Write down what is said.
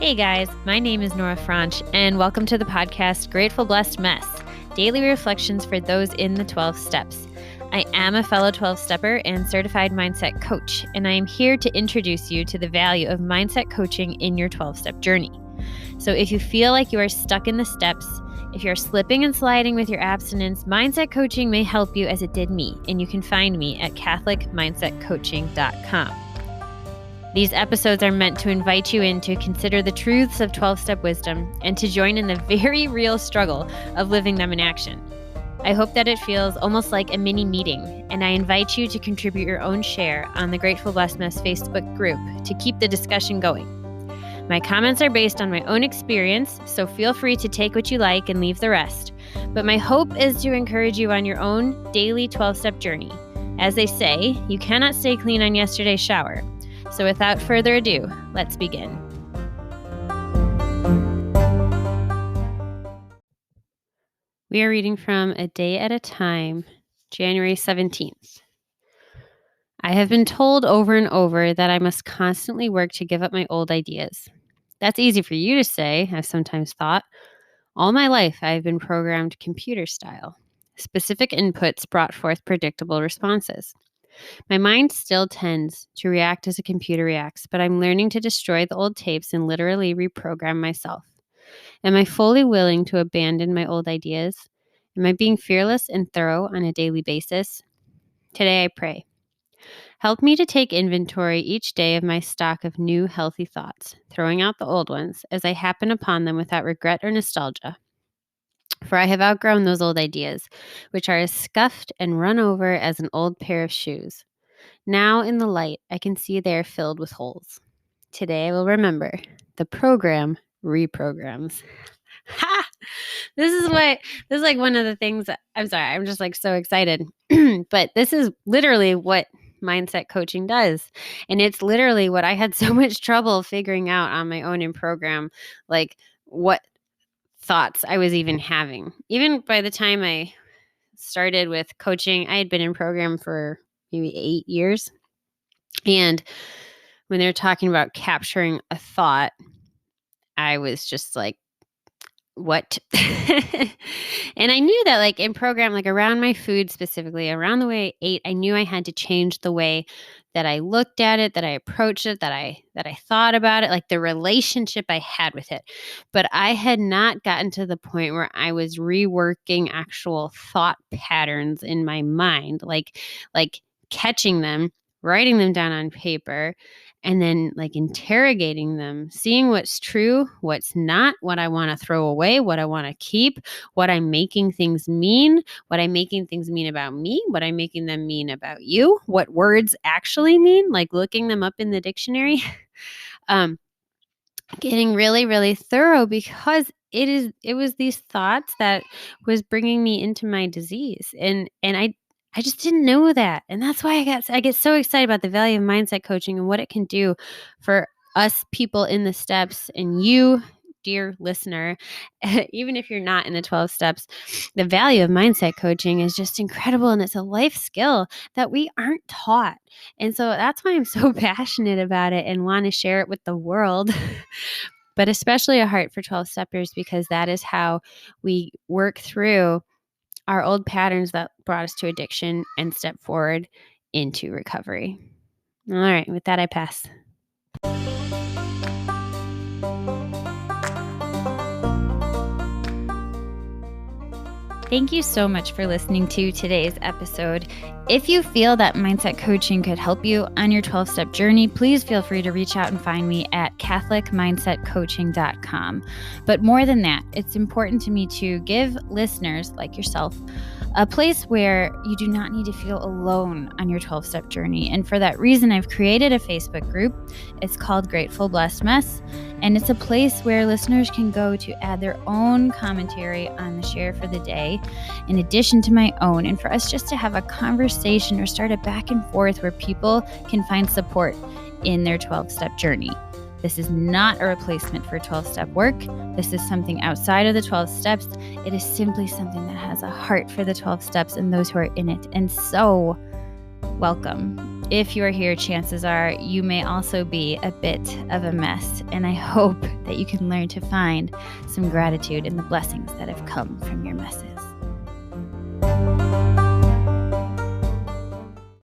Hey guys, my name is Nora Franch, and welcome to the podcast Grateful Blessed Mess, daily reflections for those in the 12 steps. I am a fellow 12-stepper and certified mindset coach, and I am here to introduce you to the value of mindset coaching in your 12-step journey. So if you feel like you are stuck in the steps, if you're slipping and sliding with your abstinence, mindset coaching may help you as it did me, and you can find me at catholicmindsetcoaching.com. These episodes are meant to invite you in to consider the truths of 12-step wisdom and to join in the very real struggle of living them in action. I hope that it feels almost like a mini meeting, and I invite you to contribute your own share on the Grateful Blessed Mess Facebook group to keep the discussion going. My comments are based on my own experience, so feel free to take what you like and leave the rest. But my hope is to encourage you on your own daily 12-step journey. As they say, you cannot stay clean on yesterday's shower. So without further ado, let's begin. We are reading from A Day at a Time, January 17th. I have been told over and over that I must constantly work to give up my old ideas. That's easy for you to say, I've sometimes thought. All my life, I have been programmed computer style. Specific inputs brought forth predictable responses. My mind still tends to react as a computer reacts, but I'm learning to destroy the old tapes and literally reprogram myself. Am I fully willing to abandon my old ideas? Am I being fearless and thorough on a daily basis? Today I pray. Help me to take inventory each day of my stock of new healthy thoughts, throwing out the old ones as I happen upon them without regret or nostalgia. For I have outgrown those old ideas, which are as scuffed and run over as an old pair of shoes. Now in the light, I can see they are filled with holes. Today I will remember the program reprograms. Ha! This is like one of the things I'm sorry, I'm just like so excited. But this is literally what mindset coaching does. And it's literally what I had so much trouble figuring out on my own in program, like what thoughts I was even having. Even by the time I started with coaching, I had been in program for maybe 8 years. And when they were talking about capturing a thought, I was just like, what? And I knew that like in program, like around my food specifically, around the way I ate, I knew I had to change the way that I looked at it, that I approached it, that I thought about it, like the relationship I had with it. But I had not gotten to the point where I was reworking actual thought patterns in my mind, like catching them, writing them down on paper, and then like interrogating them, seeing what's true, what's not, what I want to throw away, what I want to keep, what I'm making things mean, what I'm making things mean about me, what I'm making them mean about you, what words actually mean, like looking them up in the dictionary. Getting really, really thorough because it was these thoughts that was bringing me into my disease. And I just didn't know that. And that's why I get so excited about the value of mindset coaching and what it can do for us people in the steps and you, dear listener, even if you're not in the 12 steps, the value of mindset coaching is just incredible. And it's a life skill that we aren't taught. And so that's why I'm so passionate about it and want to share it with the world. But especially a heart for 12 steppers, because that is how we work through our old patterns that brought us to addiction and step forward into recovery. All right, with that, I pass. Thank you so much for listening to today's episode. If you feel that mindset coaching could help you on your 12-step journey, please feel free to reach out and find me at catholicmindsetcoaching.com. But more than that, it's important to me to give listeners like yourself a place where you do not need to feel alone on your 12-step journey. And for that reason, I've created a Facebook group. It's called Grateful Blessed Mess. And it's a place where listeners can go to add their own commentary on the share for the day, in addition to my own, and for us just to have a conversation or start a back and forth where people can find support in their 12-step journey. This is not a replacement for 12-step work. This is something outside of the 12 steps. It is simply something that has a heart for the 12 steps and those who are in it. And so, welcome. If you're here, chances are you may also be a bit of a mess, and I hope that you can learn to find some gratitude in the blessings that have come from your messes.